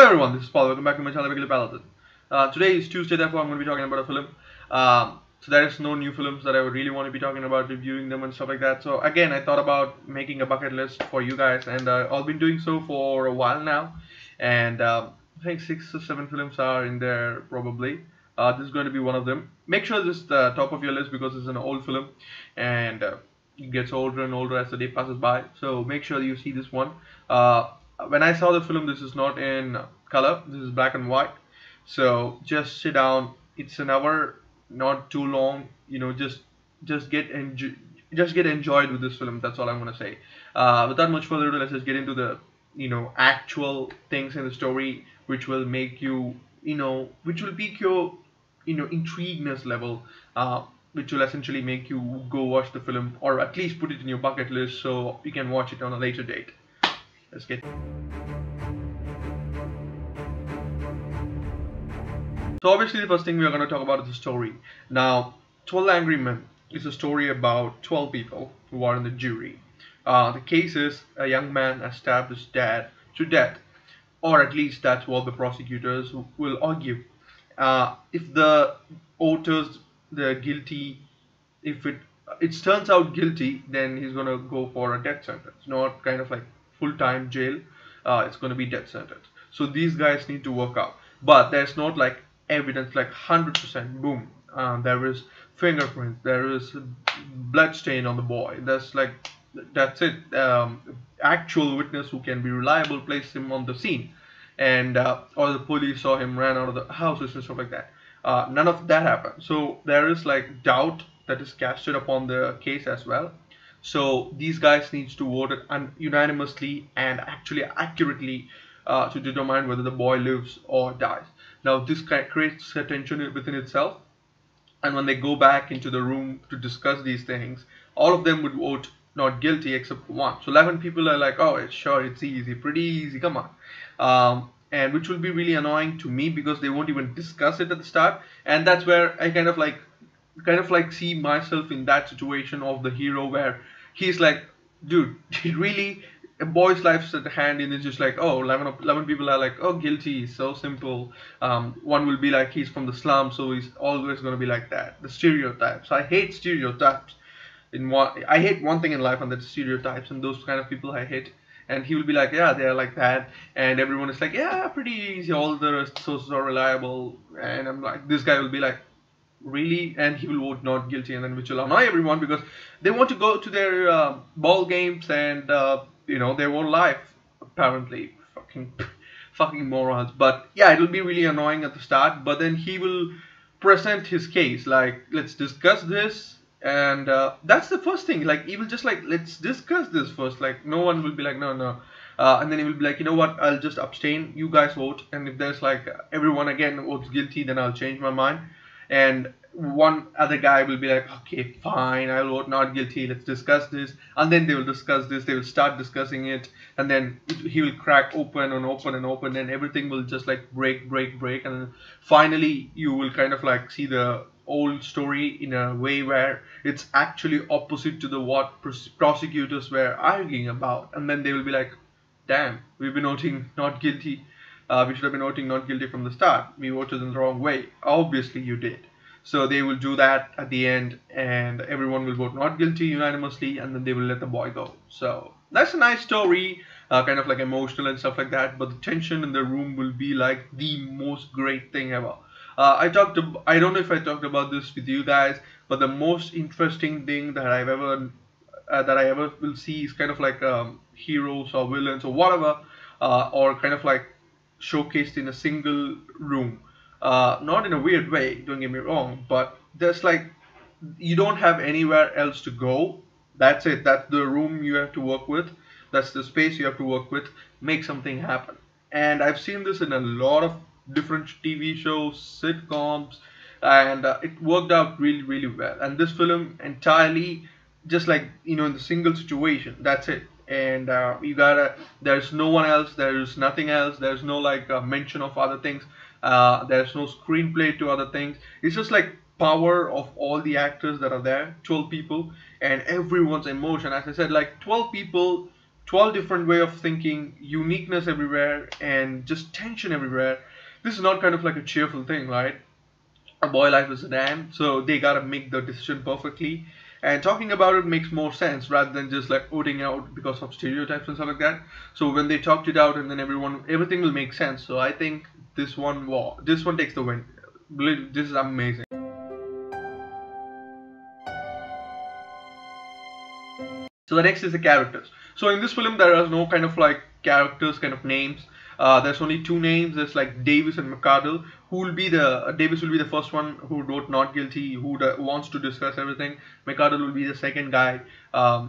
Hello everyone, this is Paul. Welcome back to my channel, Paladin. Today is Tuesday, therefore I'm going to be talking about a film. So there is no new films that I would really want to be talking about, reviewing them and stuff like that. So again, I thought about making a bucket list for you guys, and I've been doing so for a while now. And I think 6 or 7 films are in there probably. This is going to be one of them. Make sure this is the top of your list because it's an old film, and it gets older and older as the day passes by. So make sure you see this one. When I saw the film, this is not in color. This is black and white. So just sit down. It's an hour, not too long. Just get enjoyed with this film. That's all I'm gonna say. Without much further ado, let's just get into the actual things in the story, which will make you which will pique your intrigueness level. Which will essentially make you go watch the film, or at least put it in your bucket list so you can watch it on a later date. Let's get. So obviously the first thing we are going to talk about is the story. Now, 12 Angry Men is a story about 12 people who are in the jury. The case is a young man has stabbed his dad to death, or at least that's what the prosecutors will argue. If the authors, the guilty, if it turns out guilty, then he's gonna go for a death sentence, not kind of like full-time jail. It's gonna be death sentence. So these guys need to work out, but there's not like evidence like 100% boom. There is fingerprints, there is blood stain on the boy. That's it. Actual witness who can be reliable place him on the scene, and or the police saw him ran out of the houses and stuff like that. None of that happened. So there is like doubt that is casted upon the case as well. So these guys needs to vote it unanimously and actually accurately to determine whether the boy lives or dies. Now this creates a tension within itself, and when they go back into the room to discuss these things, all of them would vote not guilty except one. So 11 people are like, oh, it's easy, pretty easy, come on. And which will be really annoying to me because they won't even discuss it at the start, and that's where I kind of like see myself in that situation of the hero, where he's like, dude, really, a boy's life's at hand, and it's just like, oh, 11 people are like, oh, guilty, so simple. One will be like, he's from the slum, so he's always going to be like that. The stereotypes, I hate stereotypes. I hate one thing in life, and that's stereotypes, and those kind of people I hate. And he will be like, yeah, they're like that, and everyone is like, yeah, pretty easy, all the sources are reliable, and I'm like, this guy will be like, really? And he will vote not guilty, and then which will annoy everyone because they want to go to their ball games and their own life, apparently. Fucking morons. But yeah, it will be really annoying at the start, but then he will present his case like, let's discuss this, and that's the first thing. Like, he will just like, let's discuss this first. Like, no one will be like, no. And then he will be like, you know what, I'll just abstain, you guys vote, and if there's like everyone again votes guilty, then I'll change my mind. And one other guy will be like, okay, fine, I'll vote not guilty, let's discuss this. And then they will discuss this, they will start discussing it, and then he will crack open and open and open, and everything will just like break, and then finally you will kind of like see the old story in a way where it's actually opposite to the what prosecutors were arguing about. And then they will be like, damn, we've been voting not guilty. We should have been voting not guilty from the start. We voted in the wrong way. Obviously you did. So they will do that at the end, and everyone will vote not guilty unanimously, and then they will let the boy go. So that's a nice story, kind of like emotional and stuff like that, but the tension in the room will be like the most great thing ever. I don't know if I talked about this with you guys, but the most interesting thing that I ever will see is kind of like heroes or villains or whatever, or kind of like showcased in a single room. Not in a weird way, don't get me wrong, but there's like, you don't have anywhere else to go. That's it. That's the room you have to work with. That's the space you have to work with. Make something happen. And I've seen this in a lot of different TV shows, sitcoms, and it worked out really, really well. And this film entirely just like, in the single situation. That's it. And there's no one else, there's nothing else, there's no like mention of other things, there's no screenplay to other things. It's just like power of all the actors that are there, 12 people, and everyone's emotion. As I said, like 12 people 12 different way of thinking, uniqueness everywhere, and just tension everywhere. This is not kind of like a cheerful thing, right? A boy life is a dam, so they gotta make the decision perfectly. And talking about it makes more sense rather than just like voting out because of stereotypes and stuff like that. So when they talked it out, and then everything will make sense. So I think this one takes the win. This is amazing. So the next is the characters. So in this film, there are no kind of like characters, kind of names. There's only two names. There's like Davis and McCardle. Who will be the Davis will be the first one who wrote not guilty, who wants to discuss everything. McCardle will be the second guy.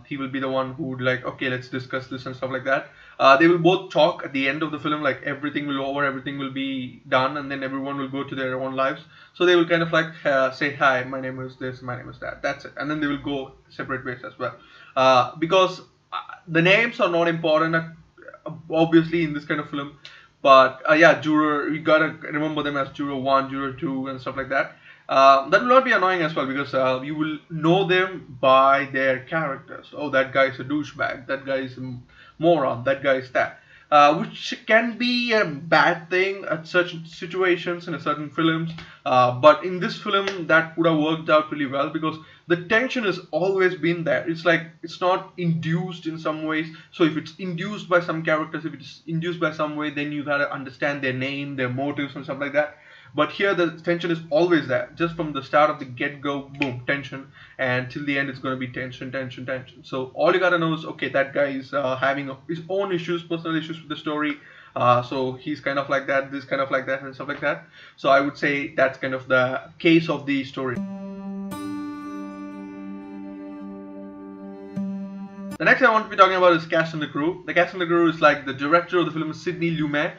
He will be the one who would like, okay, let's discuss this and stuff like that. They will both talk at the end of the film, like everything will over, everything will be done, and then everyone will go to their own lives. So they will kind of like say, hi, my name is this, my name is that. That's it, and then they will go separate ways as well. Because the names are not important, obviously, in this kind of film. But yeah, juror, you gotta remember them as juror 1, juror 2, and stuff like that. That will not be annoying as well, because you will know them by their characters. Oh, that guy is a douchebag, that guy is a moron, that guy is that. Which can be a bad thing at such situations in certain films, but in this film that would have worked out really well, because the tension has always been there. It's like it's not induced in some ways. So if it's induced by some characters, if it's induced by some way, then you gotta understand their name, their motives, and stuff like that. But here the tension is always there, just from the start of the get-go, boom, tension, and till the end it's going to be tension, tension, tension. So all you gotta know is, okay, that guy is having his own issues, personal issues with the story. So he's kind of like that, this kind of like that, and stuff like that. So I would say that's kind of the case of the story. The next I want to be talking about is cast and the crew. The cast and the crew is like the director of the film is Sidney Lumet,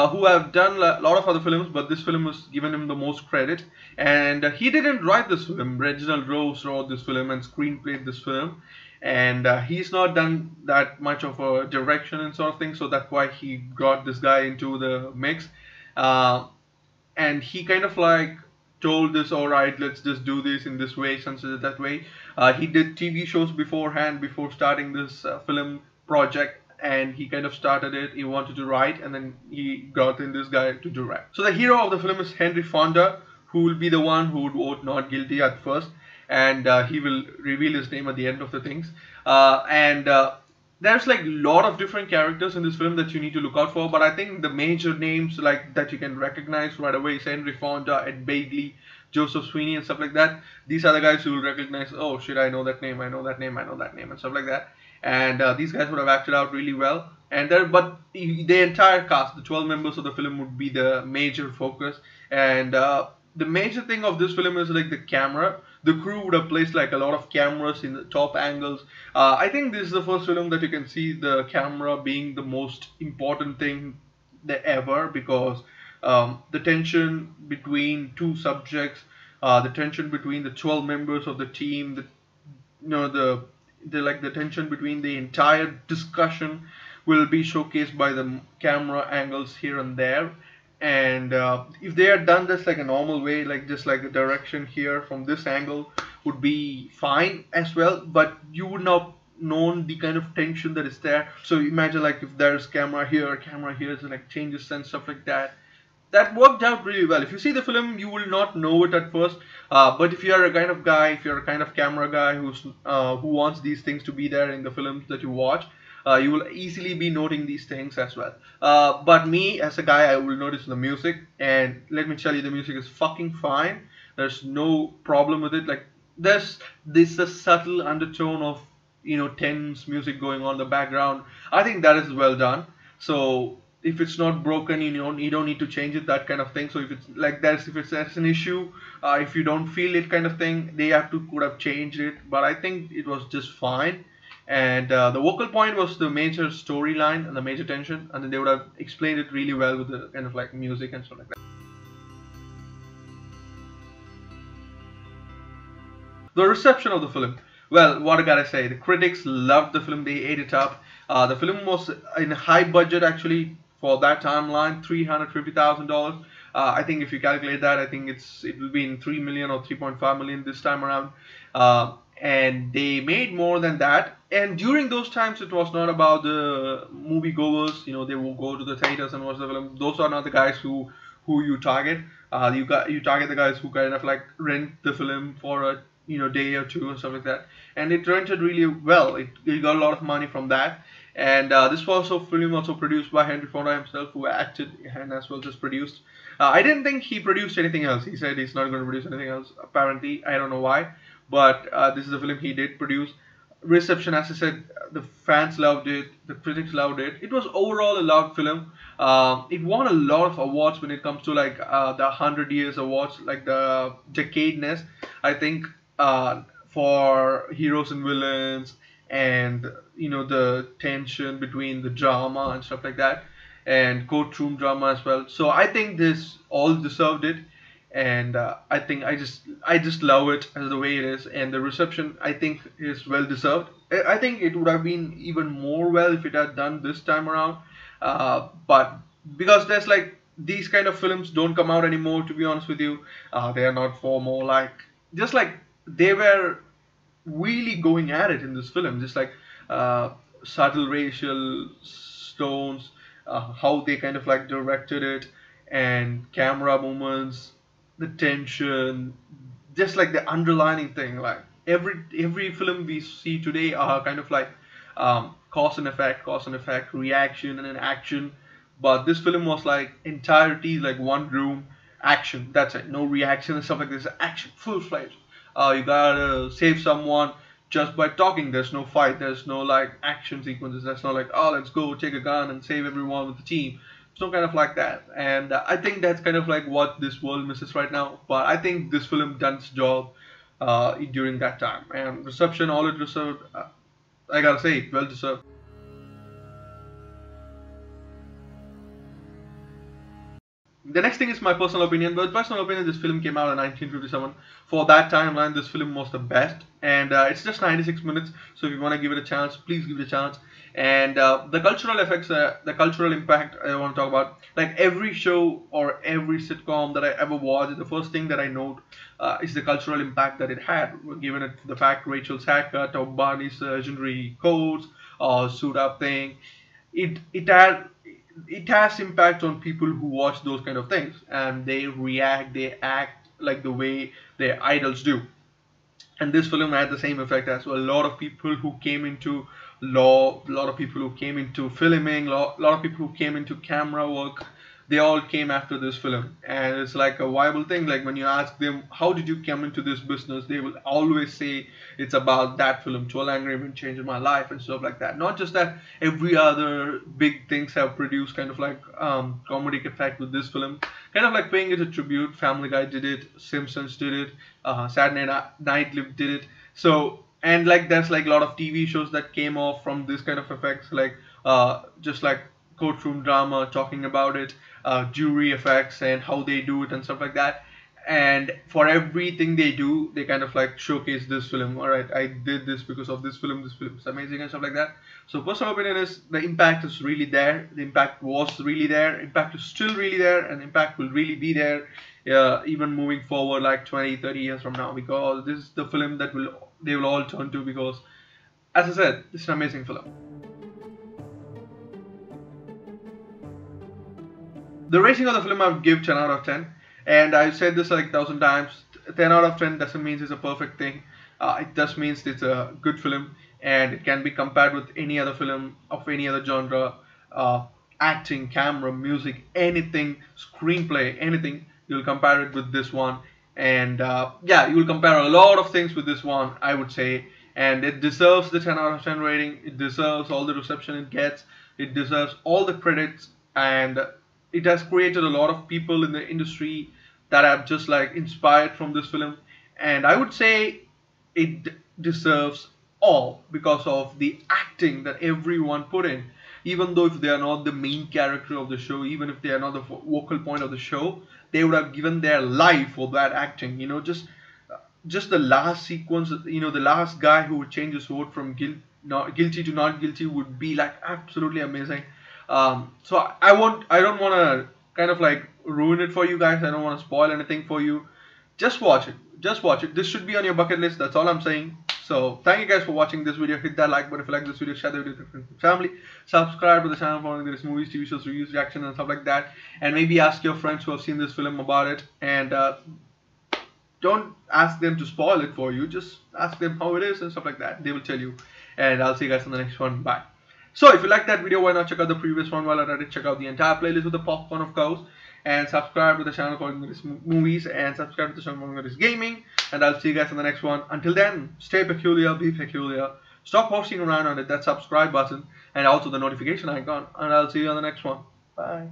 who have done a lot of other films, but this film was given him the most credit. And he didn't write this film. Reginald Rose wrote this film and screenplayed this film. And he's not done that much of a direction and sort of thing, so that's why he got this guy into the mix. And he kind of like told this, all right, let's just do this in this way, consider that way. He did TV shows beforehand, before starting this film project, and he kind of started it. He wanted to write, and then he got in this guy to direct. So the hero of the film is Henry Fonda, who will be the one who would vote not guilty at first, and he will reveal his name at the end of the things. There's like a lot of different characters in this film that you need to look out for, but I think the major names like that you can recognize right away is Henry Fonda, Ed Begley, Joseph Sweeney, and stuff like that. These are the guys who will recognize, oh shit, I know that name, I know that name, I know that name, and stuff like that. And these guys would have acted out really well. And but the entire cast, the 12 members of the film, would be the major focus. And the major thing of this film is like the camera. The crew would have placed like a lot of cameras in the top angles. I think this is the first film that you can see the camera being the most important thing ever, because the tension between two subjects, the tension between the 12 members of the team, the tension between the entire discussion will be showcased by the camera angles here and there. And if they had done this like a normal way, like just like the direction here from this angle would be fine as well, but you would not known the kind of tension that is there. So imagine like if there's camera here, so like changes and stuff like that. That worked out really well. If you see the film, you will not know it at first. But if you are a kind of guy, if you're a kind of camera guy who wants these things to be there in the films that you watch, you will easily be noting these things as well. But me as a guy, I will notice the music, and let me tell you, the music is fucking fine. There's no problem with it. Like there's this a subtle undertone of tense music going on in the background. I think that is well done. So if it's not broken, you don't need to change it, that kind of thing. So if it's like that, if that's an issue, if you don't feel it kind of thing, they could have changed it. But I think it was just fine. And the vocal point was the major storyline and the major tension, and then they would have explained it really well with the kind of like music and stuff like that. The reception of the film. Well, what I gotta say, the critics loved the film, they ate it up. The film was in a high budget actually for that timeline, $350,000. I think if you calculate that, I think it will be in 3 million or 3.5 million this time around. and they made more than that. And during those times, it was not about the movie goers. They will go to the theaters and watch the film. Those are not the guys who you target. You target the guys who kind of like rent the film for a day or two and stuff like that. And it rented really well. It got a lot of money from that. And this was also film also produced by Henry Fonda himself, who acted and as well just produced. I didn't think he produced anything else. He said he's not going to produce anything else. Apparently, I don't know why, but this is a film he did produce. Reception, as I said, the fans loved it, the critics loved it. It was overall a loved film. It won a lot of awards when it comes to like the 100 years awards, like the decadeness. I think for heroes and villains, and the tension between the drama and stuff like that, and courtroom drama as well. So I think this all deserved it, and I just love it as the way it is, and the reception I think is well deserved. I think it would have been even more well if it had done this time around, but because there's like these kind of films don't come out anymore. To be honest with you, they are not for more like just like they were really going at it in this film, just like uh, subtle racial stones, how they kind of like directed it, and camera movements, the tension, just like the underlining thing. Like every film we see today are kind of like cause and effect, reaction and an action. But this film was like entirety, like one room, action. That's it. No reaction and stuff like this. Action, full fledged. You gotta save someone just by talking. There's no fight. There's no like action sequences. There's no like, oh, let's go take a gun and save everyone with the team. It's not kind of like that. And I think that's kind of like what this world misses right now. But I think this film done its job during that time. And reception, all it deserved. I gotta say, well deserved. The next thing is my personal opinion. But personal opinion, this film came out in 1957. For that timeline, this film was the best, and it's just 96 minutes. So if you want to give it a chance, please give it a chance. And the cultural effects, the cultural impact, I want to talk about. Like every show or every sitcom that I ever watched, the first thing that I note is the cultural impact that it had. Given it the fact Rachel's haircut or Barney's legendary coats or suit up thing, it has impact on people who watch those kind of things, and they react, they act like the way their idols do. And this film had the same effect as well. A lot of people who came into law, a lot of people who came into filming, a lot of people who came into camera work, they all came after this film. And it's like a viable thing. Like when you ask them how did you come into this business, they will always say it's about that film, 12 Angry Men changed my life and stuff like that. Not just that, every other big things have produced kind of like comedic effect with this film, kind of like paying it a tribute. Family Guy did it, Simpsons did it, Saturday Night Live did it. So, and like there's like a lot of TV shows that came off from this kind of effects, like just like courtroom drama, talking about it, jury effects and how they do it and stuff like that. And for everything they do, they kind of like showcase this film. All right, I did this because of this film. This film is amazing and stuff like that. So personal opinion is the impact is really there. The impact was really there. Impact is still really there, and impact will really be there, even moving forward, like 20, 30 years from now, because this is the film that they will all turn to, because, as I said, this is an amazing film. The rating of the film I would give 10 out of 10, and I've said this like 1,000 times. 10 out of 10 doesn't mean it's a perfect thing. It just means it's a good film, and it can be compared with any other film of any other genre. Acting, camera, music, anything, screenplay, anything, you'll compare it with this one. And yeah, you will compare a lot of things with this one, I would say. And it deserves the 10 out of 10 rating. It deserves all the reception it gets. It deserves all the credits, and it has created a lot of people in the industry that have just like inspired from this film. And I would say it deserves all because of the acting that everyone put in. Even though if they are not the main character of the show, even if they are not the vocal point of the show, they would have given their life for that acting. Just the last sequence, the last guy who would change his vote from guilty to not guilty would be like absolutely amazing. So I don't want to kind of like ruin it for you guys. I don't want to spoil anything for you. Just watch it. Just watch it. This should be on your bucket list. That's all I'm saying. So thank you guys for watching this video. Hit that like button if you like this video. Share the video with your friends and family. Subscribe to the channel for there is movies, TV shows, reviews, reactions, and stuff like that. And maybe ask your friends who have seen this film about it. And don't ask them to spoil it for you. Just ask them how it is and stuff like that. They will tell you. And I'll see you guys in the next one. Bye. So if you like that video, why not check out the previous one while at it. Check out the entire playlist with the popcorn, of course. And subscribe to the channel for this movies. And subscribe to the channel for this gaming. And I'll see you guys in the next one. Until then, stay peculiar, be peculiar. Stop horsing around on it, that subscribe button. And also the notification icon. And I'll see you on the next one. Bye.